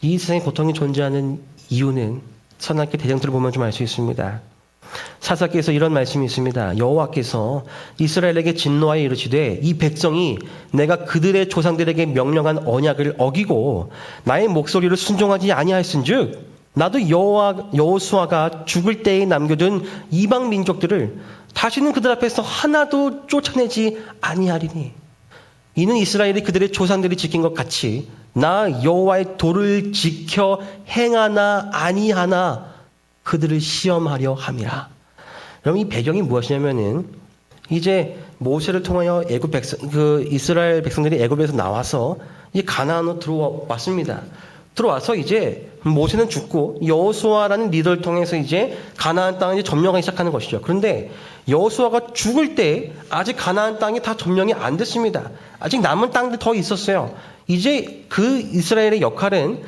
이 세상에 고통이 존재하는 이유는 선악계 대장들을 보면 좀 알 수 있습니다. 사사기에서 이런 말씀이 있습니다. 여호와께서 이스라엘에게 진노하여 이르시되 이 백성이 내가 그들의 조상들에게 명령한 언약을 어기고 나의 목소리를 순종하지 아니하였은즉 나도 여호수아가 죽을 때에 남겨둔 이방 민족들을 다시는 그들 앞에서 하나도 쫓아내지 아니하리니 이는 이스라엘이 그들의 조상들이 지킨 것 같이 나 여호와의 도를 지켜 행하나 아니하나 그들을 시험하려 함이라. 그럼 이 배경이 무엇이냐면은 이제 모세를 통하여 이스라엘 백성들이 애굽에서 나와서 이제 가나안으로 들어왔습니다. 들어와서 이제 모세는 죽고 여호수아라는 리더를 통해서 이제 가나안 땅을 이제 점령하기 시작하는 것이죠. 그런데 여호수아가 죽을 때 아직 가나안 땅이 다 점령이 안 됐습니다. 아직 남은 땅들 더 있었어요. 이제 그 이스라엘의 역할은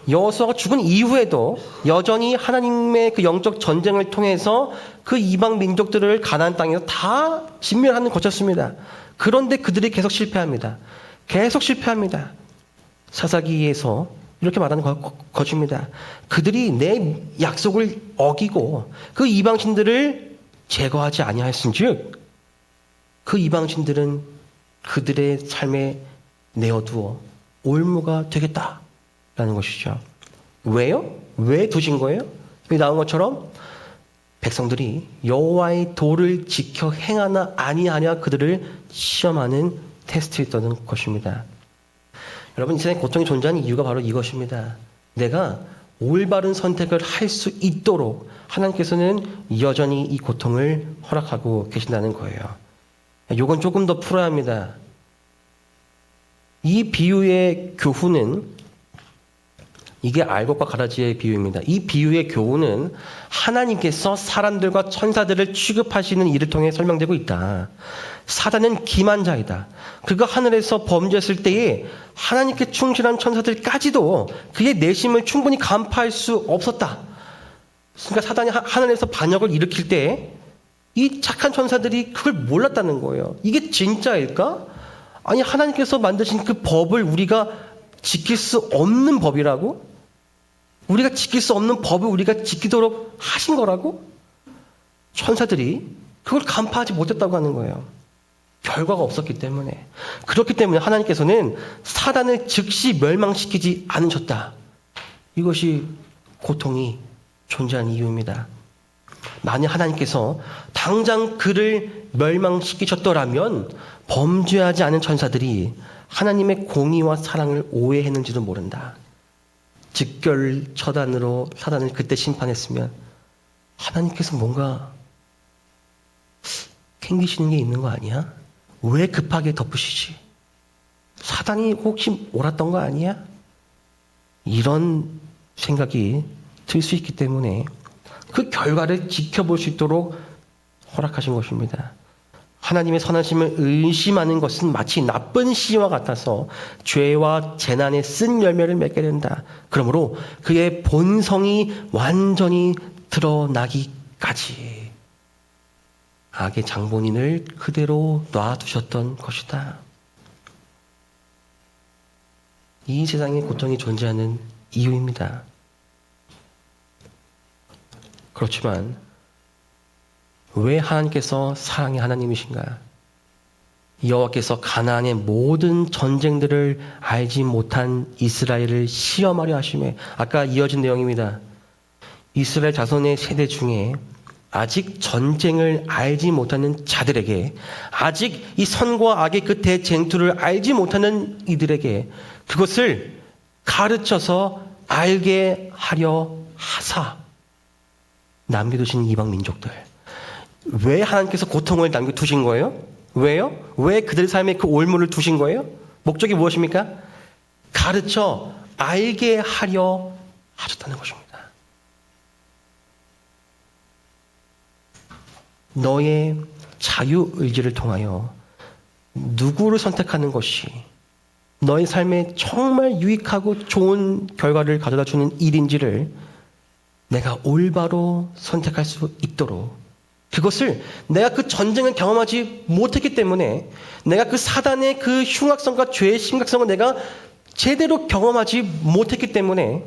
여호수아가 죽은 이후에도 여전히 하나님의 그 영적 전쟁을 통해서 그 이방 민족들을 가나안 땅에서 다 진멸하는 것이었습니다. 그런데 그들이 계속 실패합니다. 계속 실패합니다. 사사기에서 이렇게 말하는 것입니다. 그들이 내 약속을 어기고 그 이방신들을 제거하지 아니하였은즉 그 이방신들은 그들의 삶에 내어두어 올무가 되겠다라는 것이죠. 왜요? 왜 두신 거예요? 여기 나온 것처럼 백성들이 여호와의 도를 지켜 행하나 아니하냐 그들을 시험하는 테스트였던 것입니다. 여러분, 이 세상에 고통이 존재하는 이유가 바로 이것입니다. 내가 올바른 선택을 할 수 있도록 하나님께서는 여전히 이 고통을 허락하고 계신다는 거예요. 이건 조금 더 풀어야 합니다. 이 비유의 교훈은 이게 알곡과 가라지의 비유입니다. 이 비유의 교훈은 하나님께서 사람들과 천사들을 취급하시는 일을 통해 설명되고 있다. 사단은 기만자이다. 그가 하늘에서 범죄했을 때에 하나님께 충실한 천사들까지도 그의 내심을 충분히 간파할 수 없었다. 그러니까 사단이 하늘에서 반역을 일으킬 때 이 착한 천사들이 그걸 몰랐다는 거예요. 이게 진짜일까? 아니, 하나님께서 만드신 그 법을 우리가 지킬 수 없는 법이라고? 우리가 지킬 수 없는 법을 우리가 지키도록 하신 거라고? 천사들이 그걸 간파하지 못했다고 하는 거예요. 결과가 없었기 때문에. 그렇기 때문에 하나님께서는 사단을 즉시 멸망시키지 않으셨다. 이것이 고통이 존재하는 이유입니다. 만약 하나님께서 당장 그를 멸망시키셨더라면 범죄하지 않은 천사들이 하나님의 공의와 사랑을 오해했는지도 모른다. 직결 처단으로 사단을 그때 심판했으면 하나님께서 뭔가 캥기시는 게 있는 거 아니야? 왜 급하게 덮으시지? 사단이 혹시 옳았던 거 아니야? 이런 생각이 들 수 있기 때문에 그 결과를 지켜볼 수 있도록 허락하신 것입니다. 하나님의 선하심을 의심하는 것은 마치 나쁜 씨와 같아서 죄와 재난의 쓴 열매를 맺게 된다. 그러므로 그의 본성이 완전히 드러나기까지 악의 장본인을 그대로 놔두셨던 것이다. 이 세상에 고통이 존재하는 이유입니다. 그렇지만 왜 하나님께서 사랑의 하나님이신가? 여호와께서 가나안의 모든 전쟁들을 알지 못한 이스라엘을 시험하려 하심에, 아까 이어진 내용입니다. 이스라엘 자손의 세대 중에 아직 전쟁을 알지 못하는 자들에게, 아직 이 선과 악의 끝에 쟁투를 알지 못하는 이들에게 그것을 가르쳐서 알게 하려 하사 남겨두신 이방 민족들. 왜 하나님께서 고통을 남겨두신 거예요? 왜요? 왜 그들의 삶에 그 올무를 두신 거예요? 목적이 무엇입니까? 가르쳐 알게 하려 하셨다는 것입니다. 너의 자유의지를 통하여 누구를 선택하는 것이 너의 삶에 정말 유익하고 좋은 결과를 가져다 주는 일인지를 내가 올바로 선택할 수 있도록, 그것을 내가 그 전쟁을 경험하지 못했기 때문에, 내가 그 사단의 그 흉악성과 죄의 심각성을 내가 제대로 경험하지 못했기 때문에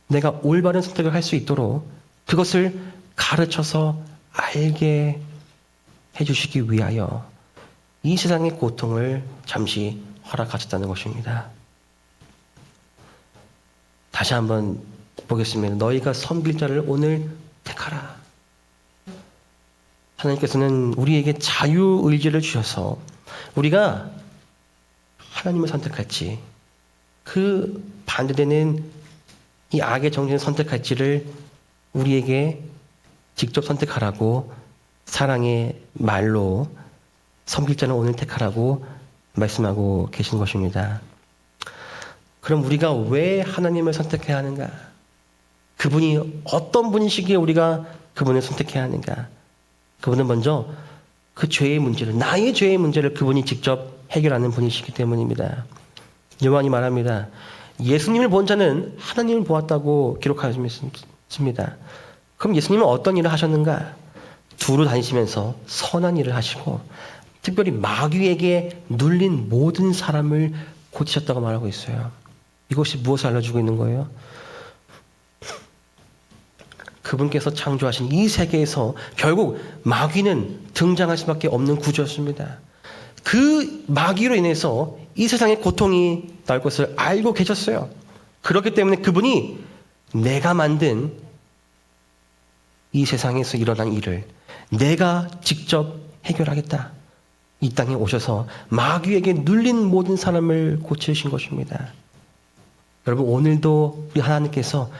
내가 올바른 선택을 할 수 있도록 그것을 가르쳐서 알게 해주시기 위하여 이 세상의 고통을 잠시 허락하셨다는 것입니다. 다시 한번 보겠습니다. 너희가 섬길 자를 오늘 택하라. 하나님께서는 우리에게 자유의지를 주셔서 우리가 하나님을 선택할지, 그 반대되는 이 악의 정신을 선택할지를 우리에게 직접 선택하라고 사랑의 말로 섬길 자는 오늘 택하라고 말씀하고 계신 것입니다. 그럼 우리가 왜 하나님을 선택해야 하는가? 그분이 어떤 분이시기에 우리가 그분을 선택해야 하는가? 그분은 먼저 그 죄의 문제를, 나의 죄의 문제를 그분이 직접 해결하는 분이시기 때문입니다. 요한이 말합니다. 예수님을 본 자는 하나님을 보았다고 기록하셨습니다. 그럼 예수님은 어떤 일을 하셨는가? 두루 다니시면서 선한 일을 하시고 특별히 마귀에게 눌린 모든 사람을 고치셨다고 말하고 있어요. 이것이 무엇을 알려주고 있는 거예요? 그분께서 창조하신 이 세계에서 결국 마귀는 등장할 수밖에 없는 구조였습니다. 그 마귀로 인해서 이 세상에 고통이 날 것을 알고 계셨어요. 그렇기 때문에 그분이 내가 만든 이 세상에서 일어난 일을 내가 직접 해결하겠다. 이 땅에 오셔서 마귀에게 눌린 모든 사람을 고치신 것입니다. 여러분, 오늘도 우리 하나님께서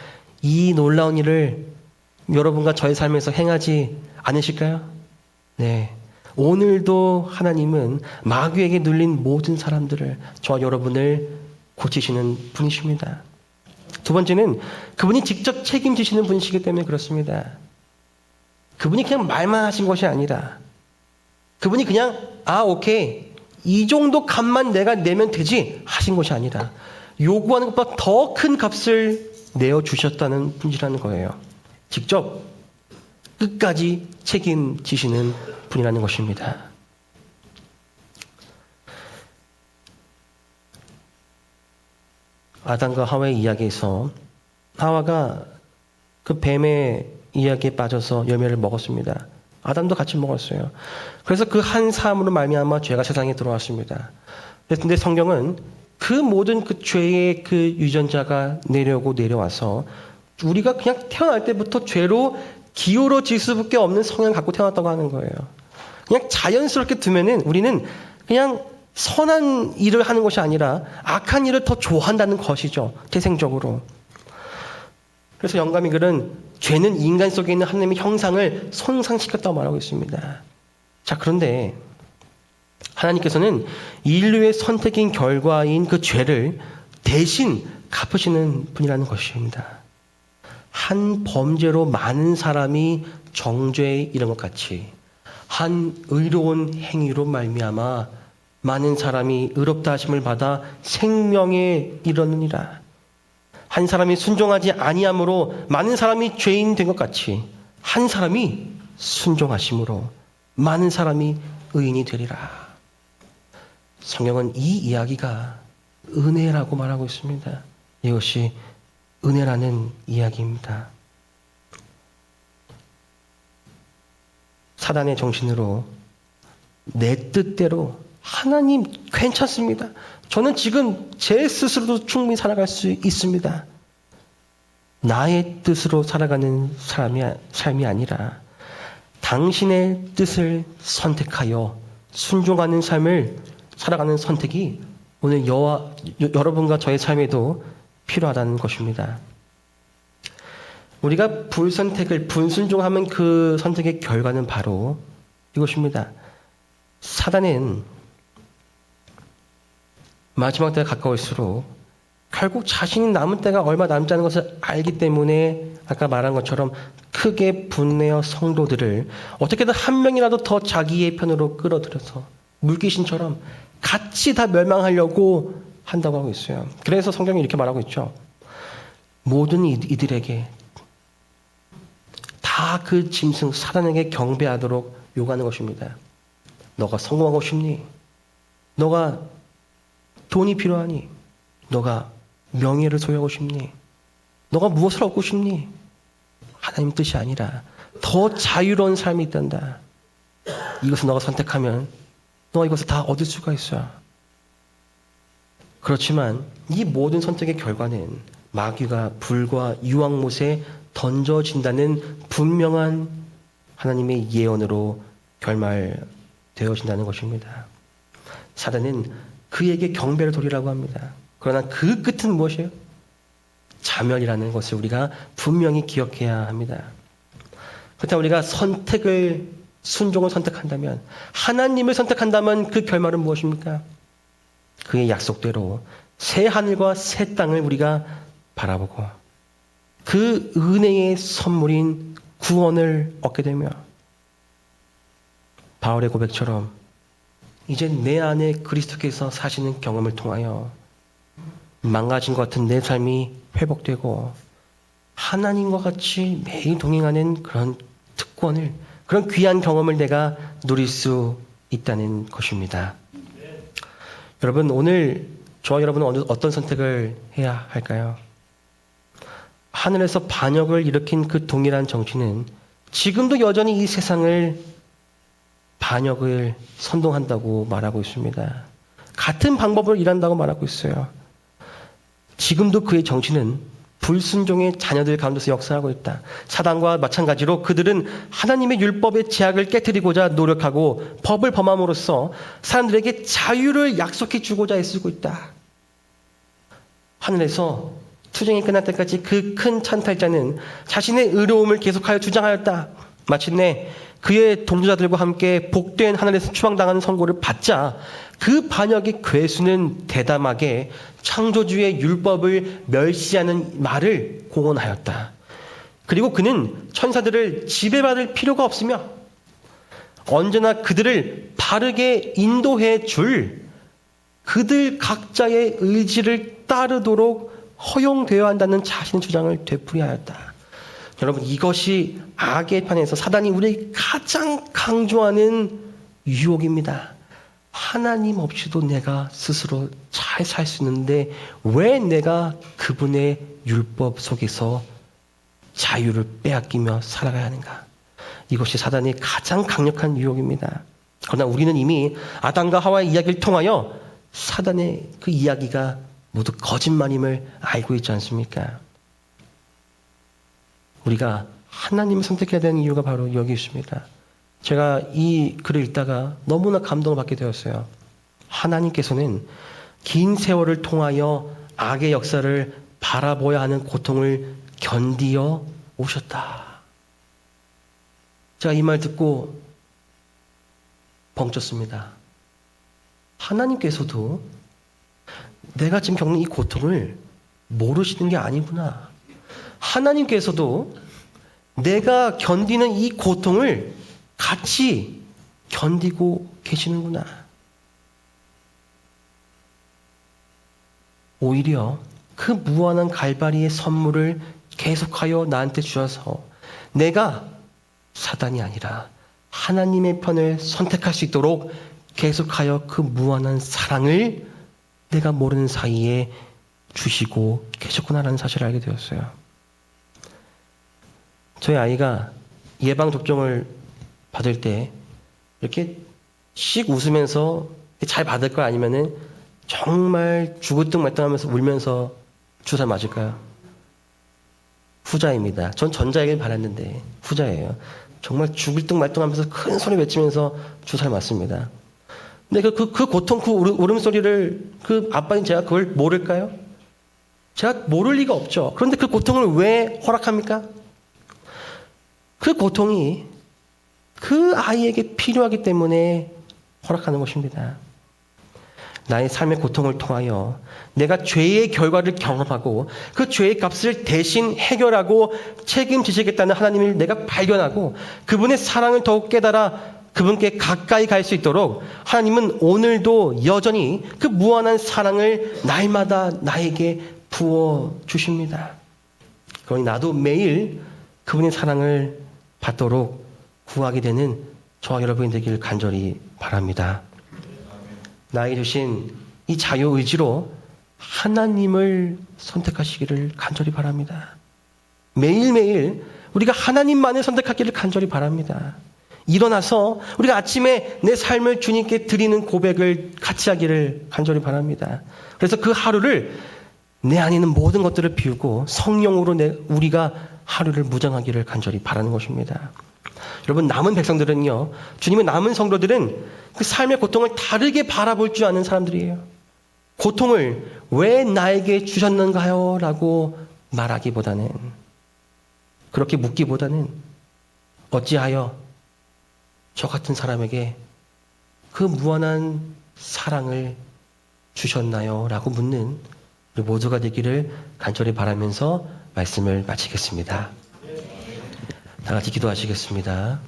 이 놀라운 일을 여러분과 저의 삶에서 행하지 않으실까요? 네. 오늘도 하나님은 마귀에게 눌린 모든 사람들을, 저와 여러분을 고치시는 분이십니다. 두 번째는 그분이 직접 책임지시는 분이시기 때문에 그렇습니다. 그분이 그냥 말만 하신 것이 아니라 그분이 그냥 오케이 이 정도 값만 내가 내면 되지 하신 것이 아니라 요구하는 것보다 더 큰 값을 내어주셨다는 분이라는 거예요. 직접 끝까지 책임지시는 분이라는 것입니다. 아담과 하와의 이야기에서 하와가 그 뱀의 이야기에 빠져서 열매를 먹었습니다. 아담도 같이 먹었어요. 그래서 그 한 사람으로 말미암아 죄가 세상에 들어왔습니다. 그런데 성경은 그 모든 그 죄의 그 유전자가 내려와서 우리가 그냥 태어날 때부터 죄로 기울어질 수밖에 없는 성향을 갖고 태어났다고 하는 거예요. 그냥 자연스럽게 두면은 우리는 그냥 선한 일을 하는 것이 아니라 악한 일을 더 좋아한다는 것이죠. 태생적으로. 그래서 영감이 글은 죄는 인간 속에 있는 하나님의 형상을 손상시켰다고 말하고 있습니다. 자, 그런데 하나님께서는 인류의 선택인 결과인 그 죄를 대신 갚으시는 분이라는 것입니다. 한 범죄로 많은 사람이 정죄에 이른 것 같이 한 의로운 행위로 말미암아 많은 사람이 의롭다 하심을 받아 생명에 이르느니라. 한 사람이 순종하지 아니함으로 많은 사람이 죄인 된 것 같이 한 사람이 순종하심으로 많은 사람이 의인이 되리라. 성경은 이 이야기가 은혜라고 말하고 있습니다. 이것이 은혜라는 이야기입니다. 사단의 정신으로 내 뜻대로 하나님 괜찮습니다. 저는 지금 제 스스로도 충분히 살아갈 수 있습니다. 나의 뜻으로 살아가는 삶이 아니라 당신의 뜻을 선택하여 순종하는 삶을 살아가는 선택이 오늘 여러분과 저의 삶에도 필요하다는 것입니다. 우리가 불순종하면 그 선택의 결과는 바로 이것입니다. 사단은 마지막 때가 가까울수록 결국 자신이 남은 때가 얼마 남지 않은 것을 알기 때문에 아까 말한 것처럼 크게 분내어 성도들을 어떻게든 한 명이라도 더 자기의 편으로 끌어들여서 물귀신처럼 같이 다 멸망하려고 한다고 하고 있어요. 그래서 성경이 이렇게 말하고 있죠. 모든 이들에게 다 그 짐승 사단에게 경배하도록 요구하는 것입니다. 너가 성공하고 싶니? 너가 돈이 필요하니? 너가 명예를 소유하고 싶니? 너가 무엇을 얻고 싶니? 하나님 뜻이 아니라 더 자유로운 삶이 있단다. 이것을 너가 선택하면 너가 이것을 다 얻을 수가 있어요. 그렇지만 이 모든 선택의 결과는 마귀가 불과 유황못에 던져진다는 분명한 하나님의 예언으로 결말되어진다는 것입니다. 사단은 그에게 경배를 돌리라고 합니다. 그러나 그 끝은 무엇이에요? 자멸이라는 것을 우리가 분명히 기억해야 합니다. 그렇다면 우리가 순종을 선택한다면, 하나님을 선택한다면 그 결말은 무엇입니까? 그의 약속대로 새 하늘과 새 땅을 우리가 바라보고 그 은혜의 선물인 구원을 얻게 되며, 바울의 고백처럼 이제 내 안에 그리스도께서 사시는 경험을 통하여 망가진 것 같은 내 삶이 회복되고 하나님과 같이 매일 동행하는 그런 특권을, 그런 귀한 경험을 내가 누릴 수 있다는 것입니다. 여러분, 오늘 저와 여러분은 어떤 선택을 해야 할까요? 하늘에서 반역을 일으킨 그 동일한 정치는 지금도 여전히 이 세상을 반역을 선동한다고 말하고 있습니다. 같은 방법으로 일한다고 말하고 있어요. 지금도 그의 정치는 불순종의 자녀들 가운데서 역사하고 있다. 사단과 마찬가지로 그들은 하나님의 율법의 제약을 깨뜨리고자 노력하고 법을 범함으로써 사람들에게 자유를 약속해 주고자 애쓰고 있다. 하늘에서 투쟁이 끝날 때까지 그 큰 찬탈자는 자신의 의로움을 계속하여 주장하였다. 마침내 그의 동조자들과 함께 복된 하늘에서 추방당하는 선고를 받자 그 반역의 괴수는 대담하게 창조주의 율법을 멸시하는 말을 공언하였다. 그리고 그는 천사들을 지배받을 필요가 없으며 언제나 그들을 바르게 인도해 줄 그들 각자의 의지를 따르도록 허용되어야 한다는 자신의 주장을 되풀이하였다. 여러분, 이것이 악의 편에서 사단이 우리에게 가장 강조하는 유혹입니다. 하나님 없이도 내가 스스로 잘 살 수 있는데 왜 내가 그분의 율법 속에서 자유를 빼앗기며 살아가야 하는가? 이것이 사단의 가장 강력한 유혹입니다. 그러나 우리는 이미 아담과 하와의 이야기를 통하여 사단의 그 이야기가 모두 거짓말임을 알고 있지 않습니까? 우리가 하나님을 선택해야 되는 이유가 바로 여기 있습니다. 제가 이 글을 읽다가 너무나 감동을 받게 되었어요. 하나님께서는 긴 세월을 통하여 악의 역사를 바라보아야 하는 고통을 견디어 오셨다. 제가 이 말 듣고 벙쪘습니다. 하나님께서도 내가 지금 겪는 이 고통을 모르시는 게 아니구나. 하나님께서도 내가 견디는 이 고통을 같이 견디고 계시는구나. 오히려 그 무한한 갈바리의 선물을 계속하여 나한테 주셔서 내가 사단이 아니라 하나님의 편을 선택할 수 있도록 계속하여 그 무한한 사랑을 내가 모르는 사이에 주시고 계셨구나라는 사실을 알게 되었어요. 저희 아이가 예방접종을 받을 때 이렇게 씩 웃으면서 잘 받을 거 아니면은 정말 죽을듯말듯하면서 울면서 주사 맞을까요? 후자입니다. 전 전자이길 바랐는데 후자예요. 정말 죽을듯말듯하면서 큰 소리 외치면서 주사를 맞습니다. 근데 그 고통, 그 울음소리를 그 아빠인 제가 그걸 모를까요? 제가 모를 리가 없죠. 그런데 그 고통을 왜 허락합니까? 그 고통이 그 아이에게 필요하기 때문에 허락하는 것입니다. 나의 삶의 고통을 통하여 내가 죄의 결과를 경험하고 그 죄의 값을 대신 해결하고 책임지시겠다는 하나님을 내가 발견하고 그분의 사랑을 더욱 깨달아 그분께 가까이 갈 수 있도록 하나님은 오늘도 여전히 그 무한한 사랑을 날마다 나에게 부어주십니다. 그러니 나도 매일 그분의 사랑을 받도록 구하게 되는 저와 여러분이 되기를 간절히 바랍니다. 나에게 주신 이 자유의지로 하나님을 선택하시기를 간절히 바랍니다. 매일매일 우리가 하나님만을 선택하기를 간절히 바랍니다. 일어나서 우리가 아침에 내 삶을 주님께 드리는 고백을 같이 하기를 간절히 바랍니다. 그래서 그 하루를 내 안에 있는 모든 것들을 비우고 성령으로 우리가 하루를 무장하기를 간절히 바라는 것입니다. 여러분, 남은 백성들은요, 주님의 남은 성도들은 그 삶의 고통을 다르게 바라볼 줄 아는 사람들이에요. 고통을 왜 나에게 주셨는가요? 라고 말하기보다는, 그렇게 묻기보다는 어찌하여 저 같은 사람에게 그 무한한 사랑을 주셨나요? 라고 묻는 우리 모두가 되기를 간절히 바라면서 말씀을 마치겠습니다. 다 같이 기도하시겠습니다.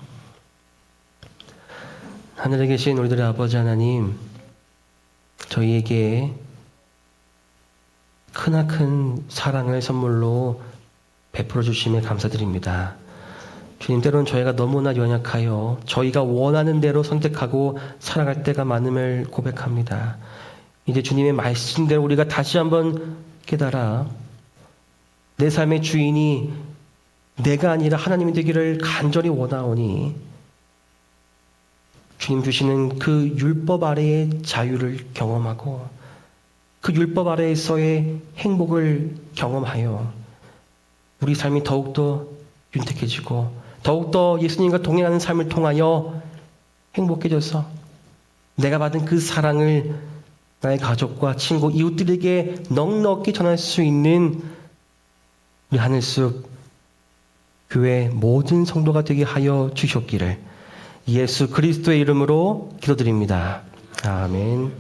하늘에 계신 우리들의 아버지 하나님, 저희에게 크나큰 사랑을 선물로 베풀어 주심에 감사드립니다. 주님, 때로는 저희가 너무나 연약하여 저희가 원하는 대로 선택하고 살아갈 때가 많음을 고백합니다. 이제 주님의 말씀대로 우리가 다시 한번 깨달아 내 삶의 주인이 내가 아니라 하나님이 되기를 간절히 원하오니 주님 주시는 그 율법 아래의 자유를 경험하고 그 율법 아래에서의 행복을 경험하여 우리 삶이 더욱더 윤택해지고 더욱더 예수님과 동행하는 삶을 통하여 행복해져서 내가 받은 그 사랑을 나의 가족과 친구, 이웃들에게 넉넉히 전할 수 있는 우리 하늘숲 교회 모든 성도가 되게 하여 주셨기를 예수 그리스도의 이름으로 기도드립니다. 아멘.